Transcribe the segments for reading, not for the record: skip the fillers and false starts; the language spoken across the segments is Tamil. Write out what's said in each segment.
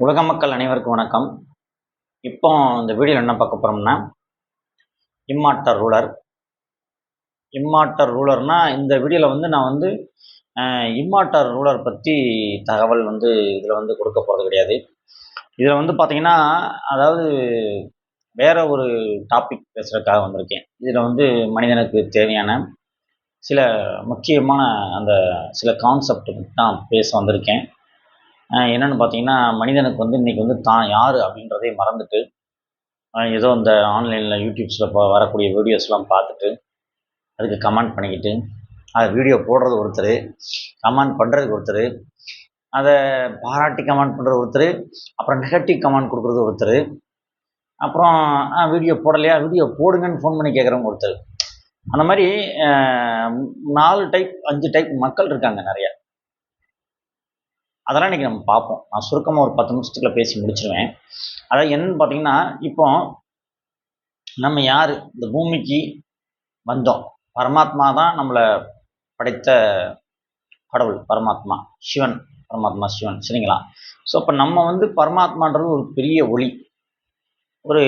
உலக மக்கள் அனைவருக்கும் வணக்கம். இப்போ இந்த வீடியோவில் என்ன பார்க்க போகிறோம்னா, இம்மார்ட்டல் ரூலர். இம்மார்ட்டல் ரூலர்னா இந்த வீடியோவில் நான் இம்மார்ட்டல் ரூலர் பற்றி தகவல் இதில் கொடுக்க போகிறது கிடையாது. இதில் பார்த்தீங்கன்னா, அதாவது வேற ஒரு டாபிக் பேசுகிறதுக்காக வந்திருக்கேன். இதில் மனிதனுக்கு தேவையான சில முக்கியமான அந்த சில கான்செப்ட் தான் பேச வந்திருக்கேன். என்னென்னு பார்த்தீங்கன்னா, மனிதனுக்கு இன்றைக்கி தான் யார் அப்படின்றதே மறந்துட்டு, ஏதோ இந்த ஆன்லைனில் யூடியூப்ஸில் வரக்கூடிய வீடியோஸ்லாம் பார்த்துட்டு, அதுக்கு கமெண்ட் பண்ணிக்கிட்டு, அதை வீடியோ போடுறது ஒருத்தர், கமெண்ட் பண்ணுறது ஒருத்தர், அதை பாராட்டி கமெண்ட் பண்ணுறது ஒருத்தர், அப்புறம் நெகட்டிவ் கமெண்ட் கொடுக்குறது ஒருத்தர், அப்புறம் வீடியோ போடலையா, வீடியோ போடுங்கன்னு ஃபோன் பண்ணி கேட்குறவங்க ஒருத்தர். அந்த மாதிரி 4 டைப் 5 டைப் மக்கள் இருக்காங்க நிறையா. அதெல்லாம் இன்றைக்கி நம்ம பார்ப்போம். நான் சுருக்கமாக ஒரு 10 நிமிஷத்துக்குள்ள பேசி முடிச்சிருவேன். அதாவது என்னன்னு பார்த்தீங்கன்னா, இப்போ நம்ம யார் இந்த பூமிக்கு வந்தோம்? பரமாத்மா தான் நம்மளை படைத்த கடவுள். பரமாத்மா சிவன், பரமாத்மா சிவன், சரிங்களா? ஸோ இப்போ நம்ம பரமாத்மான்றது ஒரு பெரிய ஒளி, ஒரு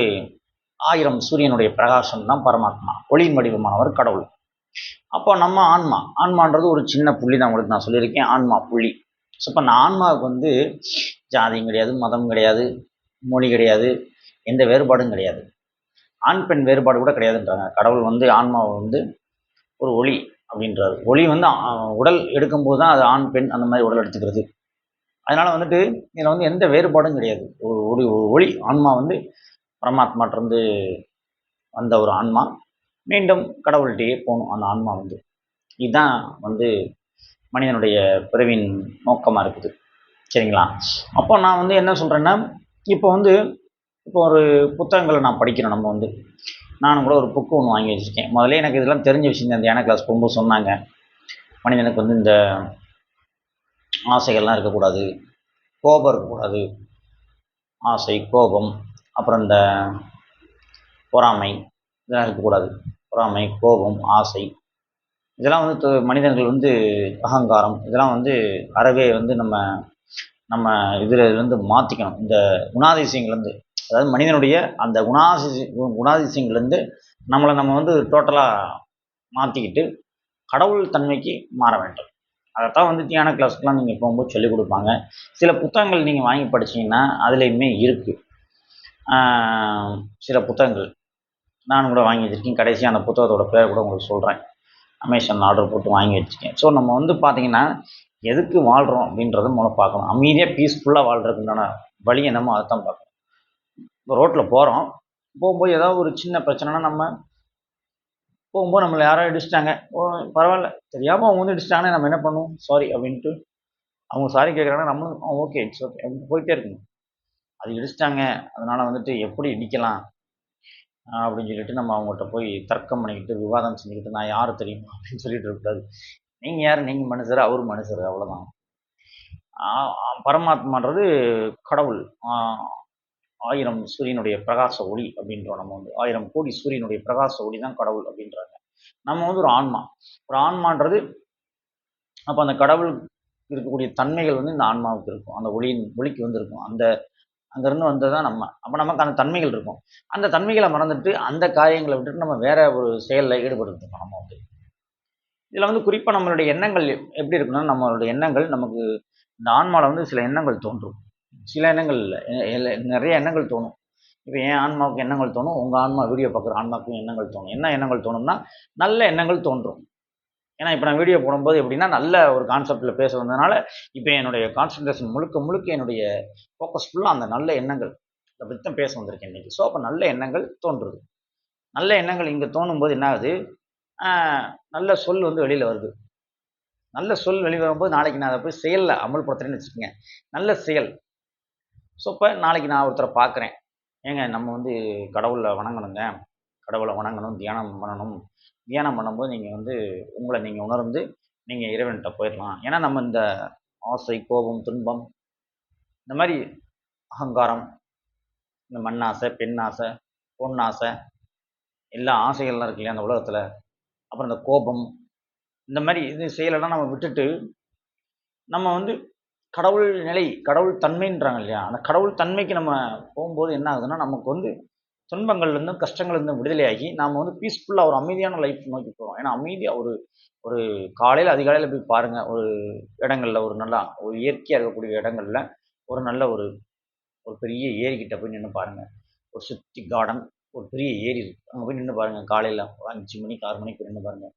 1000 சூரியனுடைய பிரகாசம் தான் பரமாத்மா, ஒளியின் வடிவமானவர் கடவுள். அப்போ நம்ம ஆன்மான்றது ஒரு சின்ன புள்ளி தான். உங்களுக்கு நான் சொல்லியிருக்கேன், ஆன்மா புள்ளி. ஸோ இப்போ அந்த ஆன்மாவுக்கு ஜாதியும் கிடையாது, மதம் கிடையாது, மொழி கிடையாது, எந்த வேறுபாடும் கிடையாது, ஆண் பெண் வேறுபாடு கூட கிடையாதுன்றாங்க. கடவுள் ஆன்மாவை ஒரு ஒளி அப்படின்றாரு. ஒளி உடல் எடுக்கும்போது தான் அது ஆண் பெண் அந்த மாதிரி உடல் எடுத்துக்கிறது. அதனால் இதில் எந்த வேறுபாடும் கிடையாது. ஒரு ஒளி ஆன்மா பரமாத்மாட்டிருந்து வந்த ஒரு ஆன்மா மீண்டும் கடவுள்கிட்டயே போகணும். அந்த ஆன்மா இதுதான் மனிதனுடைய பிறவின் நோக்கமாக இருக்குது, சரிங்களா? அப்போ நான் என்ன சொல்கிறேன்னா, இப்போ ஒரு புத்தகங்களை நான் படிக்கிறேன். நானும் கூட ஒரு புக்கு ஒன்று வாங்கி வச்சுருக்கேன். முதல்ல எனக்கு இதெல்லாம் தெரிஞ்ச விஷயம் தான். தியான கிளாஸ் போகும்போது சொன்னாங்க, மனிதனுக்கு இந்த ஆசைகள்லாம் இருக்கக்கூடாது, கோபம் இருக்கக்கூடாது, ஆசை, கோபம், அப்புறம் இந்த பொறாமை இதெல்லாம் இருக்கக்கூடாது. பொறாமை, கோபம், ஆசை இதெல்லாம் மனிதர்கள் அகங்காரம் இதெல்லாம் அறவே நம்ம இதில் மாற்றிக்கணும். இந்த குணாதிசயங்கள்லேருந்து, அதாவது மனிதனுடைய அந்த குணாதிசயங்கள்லேருந்து நம்ம டோட்டலாக மாற்றிக்கிட்டு கடவுள் தன்மைக்கு மாற வேண்டும். அதைத்தான் தியான கிளாஸ்க்கெலாம் நீங்கள் போகும்போது சொல்லிக் கொடுப்பாங்க. சில புத்தகங்கள் நீங்கள் வாங்கி படிச்சிங்கன்னா அதுலேயுமே இருக்குது. சில புத்தகங்கள் நானும் கூட வாங்கி வச்சுருக்கேன். கடைசியாக அந்த புத்தகத்தோட பேர் கூட உங்களுக்கு சொல்கிறேன். அமேசான் ஆர்டர் போட்டு வாங்கி வச்சுருக்கேன். ஸோ நம்ம பார்த்தீங்கன்னா, எதுக்கு வாழ்கிறோம் அப்படின்றத முதல்ல பார்க்கணும். அமைதியாக பீஸ்ஃபுல்லாக வாழ்கிறதுக்குண்டான வழி என்னமோ அதை தான் பார்க்கணும். இப்போ ரோட்டில் போகும்போது ஏதாவது ஒரு சின்ன பிரச்சனைனா, நம்ம போகும்போது நம்மளை யாரோ இடிச்சிட்டாங்க, பரவாயில்ல, தெரியாமல் அவங்க இடிச்சிட்டாங்கன்னா நம்ம என்ன பண்ணுவோம்? சாரி அப்படின்ட்டு அவங்க சாரி கேட்குறாங்கன்னா நம்மளும் ஓகே, இட்ஸ் ஓகே அப்படின்னு போயிட்டே இருக்கணும். அது இடிச்சிட்டாங்க, அதனால் எப்படி இடிக்கலாம் அப்படின்னு சொல்லிட்டு நம்ம அவங்கள்ட்ட போய் தர்க்கம் பண்ணிக்கிட்டு விவாதம் செஞ்சுக்கிட்டு நான் யார் தெரியுமா அப்படின்னு சொல்லிட்டு இருக்கக்கூடாது. நீங்கள் யார்? நீங்கள் மனுஷர், அவர் மனுஷர், அவ்வளோதான். பரமாத்மான்றது கடவுள். 1000 சூரியனுடைய பிரகாச ஒளி அப்படின்றோம். நம்ம 1000 கோடி சூரியனுடைய பிரகாச ஒளி தான் கடவுள் அப்படின்றாங்க. நம்ம ஒரு ஆன்மா. ஒரு ஆன்மான்றது அப்போ அந்த கடவுள் இருக்கக்கூடிய தன்மைகள் இந்த ஆன்மாவுக்கு இருக்கும். அந்த ஒளிக்கு இருக்கும். அங்கேருந்து வந்தது தான் நம்ம. அப்போ நமக்கு அந்த தன்மைகள் இருக்கும். அந்த தன்மைகளை மறந்துட்டு அந்த காரியங்களை விட்டுட்டு நம்ம வேற ஒரு செயலில் ஈடுபட்டுருக்கோம். நம்ம இதில் குறிப்பாக நம்மளுடைய எண்ணங்கள் எப்படி இருக்குன்னா, நம்மளுடைய எண்ணங்கள் நமக்கு இந்த ஆன்மாவில் சில எண்ணங்கள் தோன்றும். சில எண்ணங்கள் இல்லை, நிறைய எண்ணங்கள் தோணும். இப்போ என் ஆன்மாவுக்கு எண்ணங்கள் தோணும், உங்கள் ஆன்மா வீடியோ பார்க்குற ஆன்மாவுக்கும் எண்ணங்கள் தோணும். என்ன எண்ணங்கள் தோணும்னா, நல்ல எண்ணங்கள் தோன்றும். ஏன்னா இப்போ நான் வீடியோ போடும்போது எப்படின்னா, நல்ல ஒரு கான்செப்டில் பேச வந்ததுனால இப்போ என்னுடைய கான்சன்ட்ரேஷன் முழுக்க என்னுடைய ஃபோக்கஸ் ஃபுல்லாக அந்த நல்ல எண்ணங்கள் அதை பற்றி தான் பேச வந்திருக்கேன் இன்றைக்கி. ஸோ அப்போ நல்ல எண்ணங்கள் தோன்றுது. நல்ல எண்ணங்கள் இங்கே தோணும்போது என்ன ஆகுது? நல்ல சொல் வெளியில் வருது. நல்ல சொல் வெளியே வரும்போது நாளைக்கு நான் அதை போய் செயலில் அமல்படுத்துறேன்னு வச்சுக்கோங்க, நல்ல செயல். ஸோ இப்போ நாளைக்கு நான் ஒருத்தரை பார்க்குறேன், ஏங்க நம்ம கடவுளை வணங்கணுங்க, கடவுளை வணங்கணும், தியானம் பண்ணணும். தியானம் பண்ணும்போது நீங்கள் உங்களை நீங்கள் உணர்ந்து நீங்கள் இறைவன்கிட்ட போயிடலாம். ஏன்னா நம்ம இந்த ஆசை, கோபம், துன்பம், இந்த மாதிரி அகங்காரம், இந்த மண்ணாசை, பெண்ணாசை, பொன்னாசை, எல்லா ஆசைகள்லாம் இருக்கு இல்லையா அந்த உலகத்தில், அப்புறம் இந்த கோபம், இந்த மாதிரி இது செயலெல்லாம் நம்ம விட்டுட்டு நம்ம கடவுள் நிலை, கடவுள் தன்மைன்றாங்க இல்லையா? அந்த கடவுள் தன்மைக்கு நம்ம போகும்போது என்ன ஆகுதுன்னா, நமக்கு வந்து துன்பங்கள்லேருந்தும், கஷ்டங்கள்லேருந்தும் விடுதலையாகி, நாம வந்து பீஸ்ஃபுல்லா ஒரு அமைதியான லைஃப் நோக்கி போறோம். ஏன்னா அமைதியா ஒரு ஒரு காலையில அதிகாலையில போய் பாருங்க. ஒரு இடங்கள்ல ஒரு நல்லா ஒரு இயற்கையா இருக்கக்கூடிய இடங்கள்ல, ஒரு நல்ல ஒரு ஒரு பெரிய ஏரிக்கிட்ட போய் நின்னு பாருங்க. ஒரு சுத்தி கார்டன், ஒரு பெரிய ஏரி இருக்கு. அங்க போய் நின்னு பாருங்க. காலையில ஒரு 5 மணிக்கு, 6 மணிக்கு போய் நின்னு பாருங்க.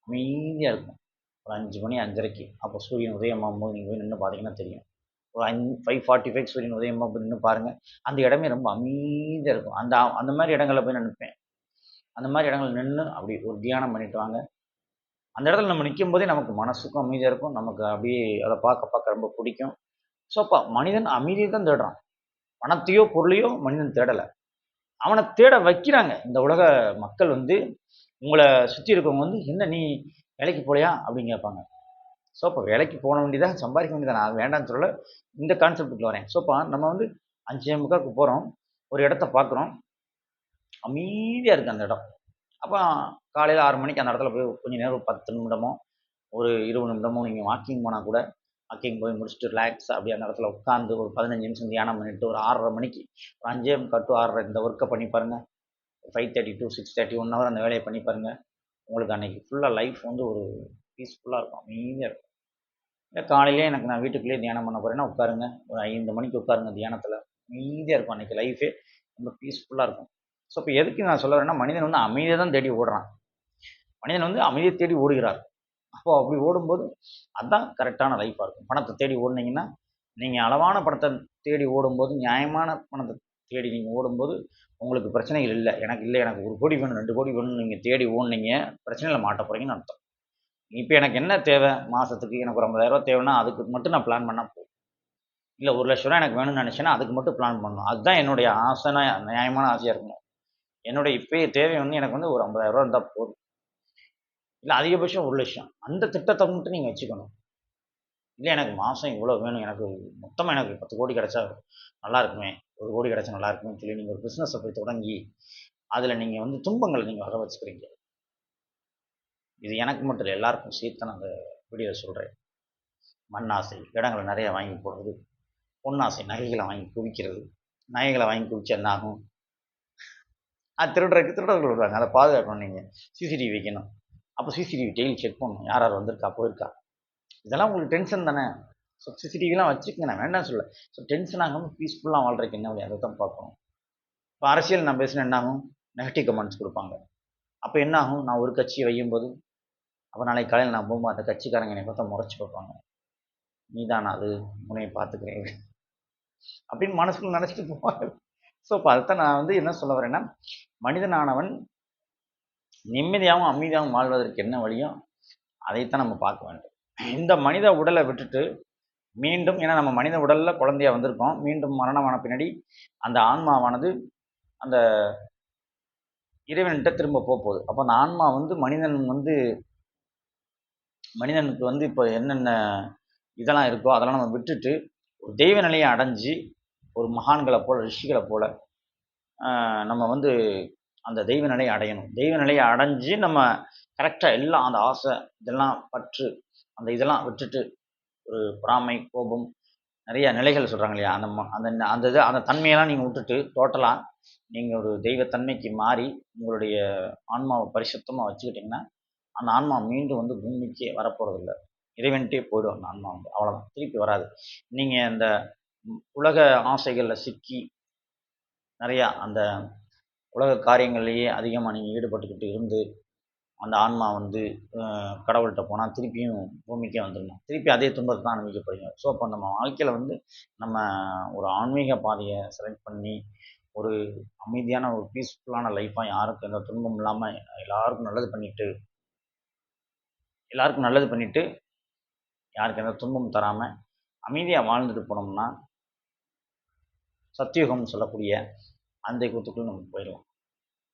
அமைதியா இருக்கும். ஒரு 5 மணி 5:30க்கு. அப்போ சூரியன் உதயமாகும்போது நீங்க போய் நின்னு பார்த்தீங்கன்னா தெரியும். ஒரு 5:45 சூரியன் உதயமாகும்போது போய் நின்னு பாருங்க. அந்த இடமே ரொம்ப அமைதியா இருக்கும். அந்த அந்த மாரி இடங்கள்ல போய் நான் நிப்பேன். அந்த மாரி இடங்கள்ல நின்னு அப்படி ஒரு தியானம் பண்ணிட்டு வாங்க. அந்த இடத்துல நம்ம நிக்கும்போதே நமக்கு மனசுக்கும் அமைதியா இருக்கும். நமக்கு அப்படியே அத பார்க்க பார்க்க ரொம்ப பிடிக்கும். ஸோ, அப்ப மனிதன் அமைதிய தான் தேடுறான். பணத்தையோ, பொருளையோ மனிதன் தேடல. அவன தேட வைக்கிறாங்க. இந்த உலக மக்கள் வந்து உங்கள சுத்தி இருக்கவங்க வந்து, "என்ன நீ வேலைக்கு போலயா?" அப்படின்னு கேட்பாங்க. ஸோ, அப்ப வேலைக்கு போக வேண்டியதா, சம்பாதிக்க வேண்டியதா. நான் வேண்டான்னு சொல்லல. இந்த கான்செப்ட்க்கு வரேன். ஸோ, அப்ப நம்ம வந்து 5:45க்கு போறோம். ஒரு இடத்த பார்க்குறோம். அமைதியா இருக்கு அந்த இடம். அப்ப காலையில 6 மணிக்கு அந்த இடத்துல போய் கொஞ்ச நேரம் ஒரு 10 நிமிடமோ, ஒரு 20 நிமிடமோ நீங்க வாக்கிங் போனா கூட, வாக்கிங் போய் முடிச்சுட்டு ரிலாக்ஸா அப்படியே அந்த இடத்துல உட்கார்ந்து ஒரு 15 நிமிஷம் தியானம் பண்ணிட்டு, ஒரு 6:30 மணிக்கு ஒரு 5:45 டூ 6:30 இந்த ஒர்க்க பண்ணி பாருங்க. 5:30 டூ 6:30 1 ஹவர் அந்த வேலைய பண்ணி பாருங்க. உங்களுக்கு அன்னைக்கு ஃபுல்லா லைஃப் வந்து ஒரு பீஸ்ஃபுல்லா இருக்கும். அமைதியா இருக்கும். இல்ல காலையிலேயே எனக்கு நான் வீட்டுக்குள்ளேயே தியானம் பண்ண போறேன்னா உட்காருங்க. ஒரு 5 மணிக்கு உட்காருங்க தியானத்துல. அமைதியா இருக்கும். அன்னைக்கு லைஃபே ரொம்ப பீஸ்ஃபுல்லா இருக்கும். ஸோ, இப்ப எதுக்கு நான் சொல்ல வரேன்னா, மனிதன் வந்து அமைதிய தான் தேடி ஓடுறான். மனிதன் வந்து அமைதிய தேடி ஓடுகிறார். அப்போ அப்படி ஓடும்போது, அதான் கரெக்ட்டான லைஃபா இருக்கும். பணத்த தேடி ஓடுனீங்கன்னா, நீங்க அளவான பணத்த தேடி ஓடும்போது, நியாயமான பணத்த தேடி நீங்க ஓடும்போது, உங்களுக்கு பிரச்சனைகள் இல்ல. எனக்கு இல்ல, எனக்கு 1,00,00,000 வேணும், 2,00,00,000 வேணும்னு நீங்க தேடி ஓடுனீங்க, பிரச்சனையில மாட்ட போறீங்கன்னு அர்த்தம். இப்ப எனக்கு என்ன தேவை? மாசத்துக்கு எனக்கு ஒரு ரூ. 50,000 தேவைன்னா, அதுக்கு மட்டும் நான் பிளான் பண்ணா போதும். இல்ல ரூ. 1,00,000 எனக்கு வேணும்னு நெனச்சேன்னா, அதுக்கு மட்டும் பிளான் பண்ணணும். அதுதான் என்னுடைய ஆசைனா நியாயமான ஆசையா இருக்கணும். என்னுடைய இப்பய தேவை வந்து எனக்கு வந்து ஒரு ரூ. 50,000 இருந்தா போதும். இல்ல அதிகபட்சம் 1,00,000 அந்த திட்டத்த மட்டும் நீங்க வச்சுக்கணும். இல்ல எனக்கு மாசம் இவ்வளோ வேணும். எனக்கு மொத்தமா எனக்கு 10,00,00,000 கிடைச்சா நல்லா இருக்குமே. 1,00,00,000 கிடைச்சா நல்லா இருக்குமேன்னு சொல்லி நீங்க ஒரு பிசினஸ போய் தொடங்கி, அதுல நீங்க வந்து துன்பங்கள நீங்க வர வச்சுக்கிறீங்க. இது எனக்கு மட்டும் இல்ல. எல்லாருக்கும் சேர்த்து நான் அந்த வீடியோல சொல்றேன். மண்ணாசை, இடங்கள நெறைய வாங்கி போடுறது. பொன்னாசை, நகைகள வாங்கி குவிக்கிறது. நகைகள வாங்கி குவிச்சா என்ன ஆகும்? திருடுறதுக்கு திருடர்கள் வருவாங்க. அத பாதுகாக்கணும் நீங்க. சிசிடிவி வைக்கணும். அப்ப சிசிடிவி டெய்லி செக் பண்ணணும். யார் யார் வந்திருக்கா, போயிருக்கா. இதெல்லாம் உங்களுக்கு டென்ஷன் தானே! ஸோ சிசிடிவிலாம் வச்சுக்கங்க. நான் வேண்டான்னு சொல்லல. ஸோ டென்ஷன் ஆகாம பீஸ்ஃபுல்லா வாழ்றதுக்கு என்ன வழி? அதத்தான் பார்க்கணும். இப்ப அரசியல் நான் பேசினா என்ன ஆகும்? நெகட்டிவ் கமெண்ட்ஸ் குடுப்பாங்க. அப்ப என்ன ஆகும்? நான் ஒரு கட்சிய வையும்போது, அப்ப நாளைக்கு காலையில நான் போகும்போது அந்த கட்சிக்காரங்க என்னைய பார்த்தா மொறச்சு பார்ப்பாங்க. "நீ தானா அது? உன்னைய பார்த்துக்கிறேன்." அப்படின்னு மனசுக்குள்ள நெனச்சுட்டு போவாங்க. ஸோ அப்ப அதத்தான் நான் வந்து என்ன சொல்ல வரேன்னா, மனிதனானவன் நிம்மதியாவும், அமைதியாவும் வாழ்வதற்கு என்ன வழியோ, அதைத்தான் நம்ம பார்க்க வேண்டும். இந்த மனித உடல விட்டுட்டு மீண்டும் ஏன்னா நம்ம மனித உடல்ல குழந்தையா வந்திருக்கோம். மீண்டும் மரணமான பின்னாடி அந்த ஆன்மாவானது அந்த இறைவன்ட்ட திரும்ப போப்போது. அப்ப அந்த ஆன்மா வந்து மனிதனுக்கு வந்து இப்ப என்னென்ன இதெல்லாம் இருக்கோ, அதெல்லாம் நம்ம விட்டுட்டு, ஒரு தெய்வ நிலைய அடைஞ்சு, ஒரு மகான்கள போல, ரிஷிகள போல, நம்ம வந்து அந்த தெய்வ நிலைய அடையணும். தெய்வ நிலைய அடைஞ்சு நம்ம கரெக்ட்டா எல்லாம் அந்த ஆசை, இதெல்லாம் பற்று, அந்த இதெல்லாம் விட்டுட்டு, ஒரு பொறாமை, கோபம் நெறைய நிலைகள் சொல்றாங்க இல்லையா? அந்த அந்த அந்த இத அந்த தன்மையெல்லாம் நீங்க விட்டுட்டு, டோட்டலா நீங்க ஒரு தெய்வ தன்மைக்கு மாறி, உங்களுடைய ஆன்மாவ பரிசுத்தமா வச்சுக்கிட்டீங்கன்னா, அந்த ஆன்மா மீண்டும் வந்து பூமிக்கே வரப்போறதில்ல. இறைவன்ட்டயே போயிடும் அந்த ஆன்மா வந்து. அவ்வளோதான். திருப்பி வராது. நீங்க இந்த உலக ஆசைகள்ல சிக்கி, நெறையா அந்த உலக காரியங்கள்லயே அதிகமா நீங்க ஈடுபட்டுக்கிட்டு இருந்து, அந்த ஆன்மா வந்து கடவுள்ட்ட போனா திருப்பியும் பூமிக்கே வந்துருமா. திருப்பி அதே துன்பத்த தான் அனுபவிக்க போறீங்க. ஸோ, அப்போ நம்ம வாழ்க்கையில வந்து நம்ம ஒரு ஆன்மீக பாதைய செலக்ட் பண்ணி, ஒரு அமைதியான ஒரு பீஸ்ஃபுல்லான லைஃபா யாருக்கும் எந்த துன்பமும் இல்லாம எல்லாருக்கும் நல்லது பண்ணிட்டு எல்லாருக்கும் நல்லது பண்ணிட்டு, யாருக்கும் எந்த துன்பமும் தராம, அமைதியா வாழ்ந்துட்டு போனோம்னா, சத்தியுகம்னு சொல்லக்கூடிய அந்த யுகத்துக்குள்ள நம்ம போயிரலாம்.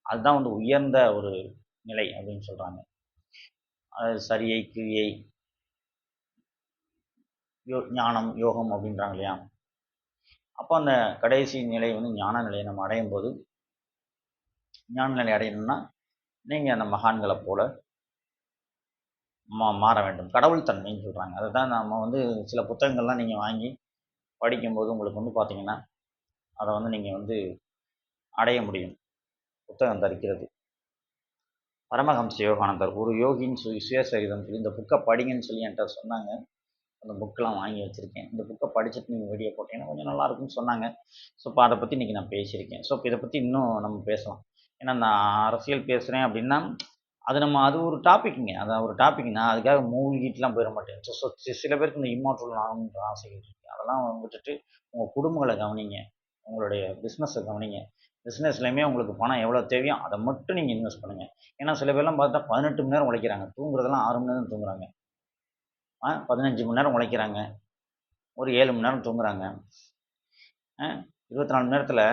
அதுதான் வந்து உயர்ந்த ஒரு நிலை அப்படின்னு சொல்றாங்க. அது சரியை, கிரியை, ஞானம், யோகம் அப்படின்றாங்க இல்லையா? அப்போ அந்த கடைசி நிலை வந்து ஞான நிலையை நம்ம அடையும்போது, ஞான நிலை அடையணும்னா, நீங்க அந்த மகான்கள போல மாற வேண்டும். கடவுள் தன்மைன்னு சொல்கிறாங்க. அதை தான் நம்ம வந்து சில புத்தகங்கள்லாம் நீங்கள் வாங்கி படிக்கும்போது உங்களுக்கு வந்து பார்த்தீங்கன்னா, அதை வந்து நீங்கள் வந்து அடைய முடியும். புத்தகம் தரிக்கிறது. பரமஹம்ச யோகானந்தர் ஒரு யோகியின் சுயசரிதம் சொல்லி இந்த புக்கை படிங்கன்னு சொல்லி என்கிட்ட சொன்னாங்க. அந்த புக்கெலாம் வாங்கி வச்சுருக்கேன். இந்த புக்கை படிச்சுட்டு நீங்கள் வீடியோ போட்டிங்கன்னா கொஞ்சம் நல்லாயிருக்கும்னு சொன்னாங்க. ஸோ இப்போ அதை பற்றி இன்றைக்கி நான் பேசியிருக்கேன். ஸோ இப்போ இதை பற்றி இன்னும் நம்ம பேசலாம். ஏன்னா நான் அரசியல் பேசுகிறேன் அப்படின்னா அது ஒரு டாபிக்ங்க. அது ஒரு டாபிக். நான் அதுக்காக மூழ்கிட்டுலாம் போயிட மாட்டேன். ஸோ சில பேருக்கு இந்த இம்மார்ட்டல் ஆகணுன்ற ஆசைகள் இருக்குது. அதெல்லாம் விட்டுட்டு உங்கள் குடும்பங்களை கவனிங்க. உங்களுடைய பிஸ்னஸை கவனிங்க. பிஸ்னஸ்லையுமே உங்களுக்கு பணம் எவ்வளோ தேவையோ அதை மட்டும் நீங்கள் இன்வெஸ்ட் பண்ணுங்கள். ஏன்னா சில பேர்லாம் பார்த்தா 18 மணி நேரம் உழைக்கிறாங்க. தூங்குறதெல்லாம் 6 மணி நேரம் தூங்குறாங்க. 15 மணி நேரம் உழைக்கிறாங்க. ஒரு 7 மணி நேரம் தூங்குறாங்க. 24 மணி நேரத்தில்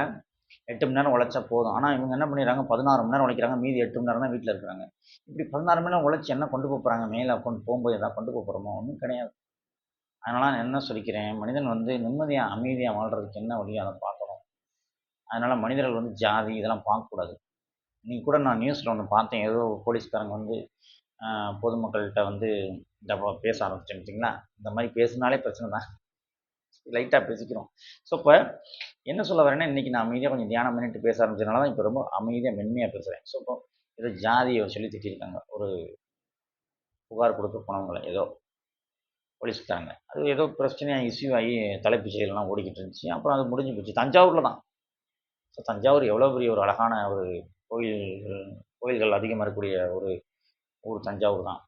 8 மணி நேரம் உழைச்சா போதும். ஆனால் இவங்க என்ன பண்ணிடுறாங்க, 16 மணி நேரம் உழைக்கிறாங்க. மீதி 8 மணி நேரம் தான் வீட்டில் இருக்கிறாங்க. இப்படி 16 மணி நேரம் உழைச்சி என்ன கொண்டு போகிறாங்க? மேலே கொண்டு போகும்போது எதாவது கொண்டு போகிறோமோ? ஒன்றும் கிடையாது. அதனால் நான் என்ன சொல்லிக்கிறேன், மனிதன் வந்து நிம்மதியாக அமைதியாக வாழ்கிறதுக்கு என்ன வழியோ அதை பார்க்கணும். அதனால் மனிதர்கள் வந்து ஜாதி இதெல்லாம் பார்க்கக்கூடாது. இன்னைக்கு கூட நான் நியூஸில் ஒன்று பார்த்தேன். ஏதோ போலீஸ்காரங்க வந்து பொதுமக்கள்கிட்ட வந்து இந்த பேச ஆரம்பிச்சேன் பார்த்தீங்களா? இந்த மாதிரி பேசினாலே பிரச்சனை தான். லைட்டாக பேசிக்கிறோம். ஸோ இப்போ என்ன சொல்ல வரேன்னா, இன்றைக்கி நான் அமைதியாக கொஞ்சம் தியானம் பண்ணிட்டு பேச ஆரம்பிச்சதுனால தான் இப்போ ரொம்ப அமைதியாக மென்மையாக பேசுகிறேன். ஸோ இப்போ ஏதோ ஜாதியை சொல்லி திட்டிருக்காங்க. ஒரு புகார் கொடுக்க போனவங்களை ஏதோ போலீஸ்காரங்க. அது ஏதோ பிரச்சனையாக இஷ்யூ ஆகி தலைப்புச் செய்தியெல்லாம் ஓடிக்கிட்டு இருந்துச்சு. அப்புறம் அது முடிஞ்சு போச்சு. தஞ்சாவூரில் தான். ஸோ தஞ்சாவூர் எவ்வளோ பெரிய ஒரு அழகான ஒரு கோயில்கள் அதிகமாக இருக்கக்கூடிய ஒரு ஊர் தஞ்சாவூர் தான்.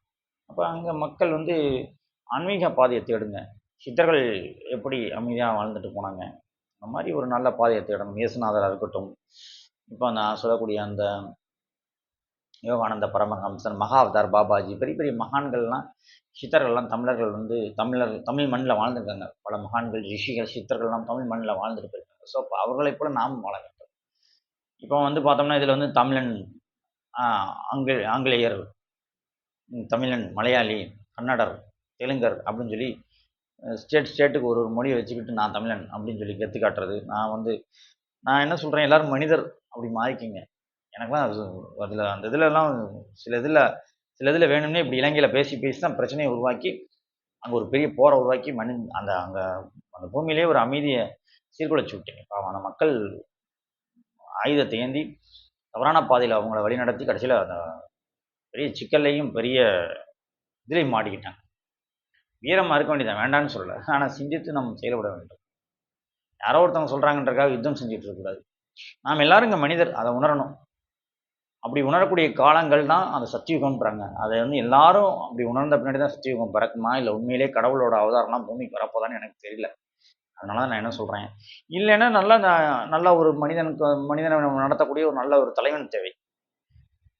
அப்போ அங்கே மக்கள் வந்து ஆன்மீக பாதையை தேடுங்க. சித்தர்கள் எப்படி அமைதியாக வாழ்ந்துட்டு போனாங்க, அந்த மாதிரி ஒரு நல்ல பாதையை தேடணும். இயேசுநாதராக இருக்கட்டும், இப்போ நான் சொல்லக்கூடிய அந்த யோகானந்த பரமஹம்சன், மகாவதார் பாபாஜி, பெரிய பெரிய மகான்கள்லாம் சித்தர்கள்லாம் தமிழர்கள் வந்து தமிழ் மண்ணில் வாழ்ந்துருக்காங்க. பல மகான்கள், ரிஷிகள், சித்தர்கள்லாம் தமிழ் மண்ணில் வாழ்ந்துட்டு போயிருக்காங்க. ஸோ இப்போ அவர்களைப் போல நாமும் வாழ வேண்டும். இப்போ வந்து பார்த்தோம்னா இதில் வந்து தமிழன், ஆங்கிலேயர், தமிழன், மலையாளி, கன்னடர், தெலுங்கர் அப்படின்னு சொல்லி ஸ்டேட்டுக்கு ஒரு மொழியை வச்சுக்கிட்டு நான் தமிழன் அப்படின்னு சொல்லி கெத்து காட்டுறது. நான் என்ன சொல்கிறேன், எல்லோரும் மனிதர் அப்படி மாறிக்கிங்க. எனக்குலாம் அதில் அந்த இதுலலாம் சில இதில் வேணும்னே இப்படி இலங்கையில் பேசி தான் பிரச்சனையை உருவாக்கி அங்கே ஒரு பெரிய போரை உருவாக்கி அங்கே அந்த பூமியிலே ஒரு அமைதியை சீர்குலைச்சி விட்டீங்க. பாவம் அந்த மக்கள் ஆயுதத்தை ஏந்தி தவறான பாதையில் அவங்கள வழிநடத்தி கடைசியில் அந்த பெரிய சிக்கல்லையும் பெரிய இதுலேயும் மாட்டிக்கிட்டாங்க. வீரமாக இருக்க வேண்டியதான், வேண்டான்னு சொல்லலை. ஆனால் சிந்தித்து நம்ம செயல்பட வேண்டும். யாரோ ஒருத்தவங்க சொல்கிறாங்கன்றக்காக யுத்தம் செஞ்சுட்டு இருக்கக்கூடாது. நாம் எல்லாரும் இங்கே மனிதர், அதை உணரணும். அப்படி உணரக்கூடிய காலங்கள் தான் அந்த சத்தியுகம்ன்றாங்க. அதை வந்து எல்லாரும் அப்படி உணர்ந்த பின்னாடி தான் சத்தியுகம் பிறக்குமா, இல்லை உண்மையிலே கடவுளோட அவதாரம்லாம் பூமிக்கு வரப்போதான்னு எனக்கு தெரியல. அதனால தான் நான் என்ன சொல்கிறேன், இல்லைன்னா நல்ல ஒரு மனிதனை நடத்தக்கூடிய ஒரு நல்ல ஒரு தலைவன் தேவை.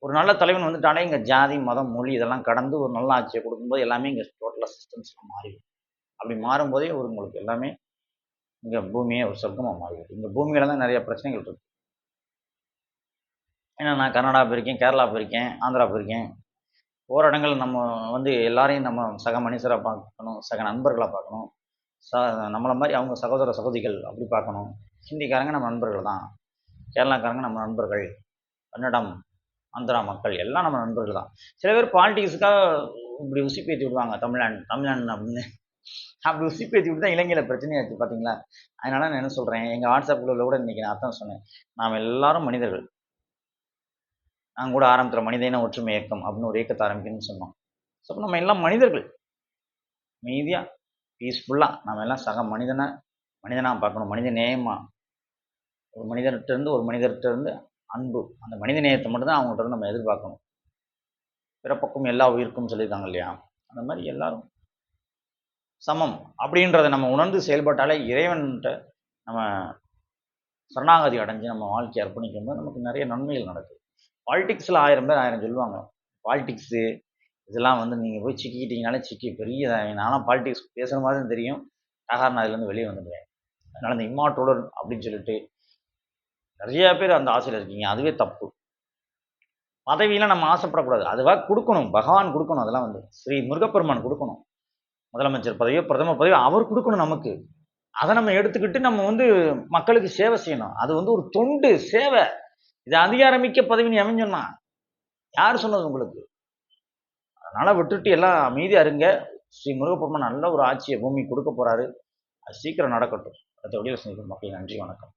ஒரு நல்ல தலைவன் வந்துட்டாலே இங்கே ஜாதி, மதம், மொழி இதெல்லாம் கடந்து ஒரு நல்ல ஆட்சியை கொடுக்கும்போது எல்லாமே இங்கே டோட்டலாக சிஸ்டம்ஸ்லாம் மாறிடும். அப்படி மாறும்போதே உங்களுக்கு எல்லாமே இங்கே பூமியே ஒரு சொர்க்கமாக மாறிடும். இங்கே பூமியில் தான் நிறைய பிரச்சனைகள் இருக்குது. ஏன்னா நான் கர்நாடகா போயிருக்கேன், கேரளா போயிருக்கேன், ஆந்திரா போயிருக்கேன். போகிற இடங்கள் நம்ம வந்து எல்லாரையும் நம்ம சக மனுஷராக பார்க்கணும், சக நண்பர்களாக பார்க்கணும். நம்மளை மாதிரி அவங்க சகோதர சகோதரிகள் அப்படி பார்க்கணும். ஹிந்திக்காரங்க நம்ம நண்பர்கள் தான், கேரளாக்காரங்க நம்ம நண்பர்கள், கன்னடம், ஆந்திரா மக்கள் எல்லாம் நம்ம நண்பர்கள் தான். சில பேர் பாலிட்டிக்ஸுக்காக இப்படி உசிப்பேற்றி விடுவாங்க, தமிழன் அப்படின்னு. அப்படி உசிப்பேற்றி விட்டு தான் இலங்கையில் பிரச்சனையாச்சு பார்த்தீங்களா? அதனால நான் என்ன சொல்கிறேன், எங்கள் வாட்ஸ்அப் குழுவில் கூட இன்றைக்கி நான் அதான் சொன்னேன், நாம் எல்லாரும் மனிதர்கள். நாங்கள் கூட ஆரம்பத்தில் மனிதன ஒற்றுமை இயக்கம் அப்படின்னு ஒரு இயக்கத்தை ஆரம்பிக்கணும்னு சொன்னோம். ஸோ அப்போ நம்ம எல்லாம் மனிதர்கள், மீதியாக பீஸ்ஃபுல்லாக நம்ம எல்லாம் சக மனிதனாக பார்க்கணும். மனித நேயமாக ஒரு மனிதர்கிட்ட இருந்து அன்பு, அந்த மனித நேயத்தை மட்டும்தான் அவங்கள்ட்ட நம்ம எதிர்பார்க்கணும். பிறப்பக்கும் எல்லா உயிருக்கும் சொல்லியிருக்காங்க இல்லையா? அந்த மாதிரி எல்லாரும் சமம் அப்படின்றத நம்ம உணர்ந்து செயல்பட்டாலே இறைவன்கிட்ட நம்ம சரணாகதி அடைஞ்சு நம்ம வாழ்க்கையை அர்ப்பணிக்கும் போது நமக்கு நிறைய நன்மைகள் நடக்குது. பாலிடிக்ஸில் 1000 பேர் 1000 சொல்லுவாங்க. பாலிடிக்ஸு இதெல்லாம் வந்து நீங்கள் போய் சிக்கிக்கிட்டீங்கனாலே பெரிய நானும் பாலிடிக்ஸ் பேசுகிற மாதிரி தான் தெரியும். நான் அதுலேருந்து வெளியே வந்துடுவேன். அதனால் இந்த இம்மார்ட்டல் அப்படின்னு சொல்லிட்டு நிறைய பேர் அந்த ஆசையில் இருக்கீங்க. அதுவே தப்பு. பதவியெல்லாம் நம்ம ஆசைப்படக்கூடாது. அதுவாக கொடுக்கணும், பகவான் கொடுக்கணும். அதெல்லாம் வந்து ஸ்ரீ முருகப்பெருமான் கொடுக்கணும். முதலமைச்சர் பதவியோ பிரதம பதவியோ அவர் கொடுக்கணும் நமக்கு. அதை நம்ம எடுத்துக்கிட்டு நம்ம வந்து மக்களுக்கு சேவை செய்யணும். அது வந்து ஒரு தொண்டு சேவை. இது அதிகாரமிக்க பதவின்னு எவன் சொன்னா? யார் சொன்னது உங்களுக்கு? அதனால் விட்டுட்டு எல்லாம் அமைதியாக இருங்க. ஸ்ரீ முருகப்பெருமான் நல்ல ஒரு ஆட்சியை பூமி கொடுக்க போகிறாரு. அது சீக்கிரம் நடக்கட்டும். அடுத்த வீடியோவில் சந்திக்கும் மக்களே. நன்றி, வணக்கம்.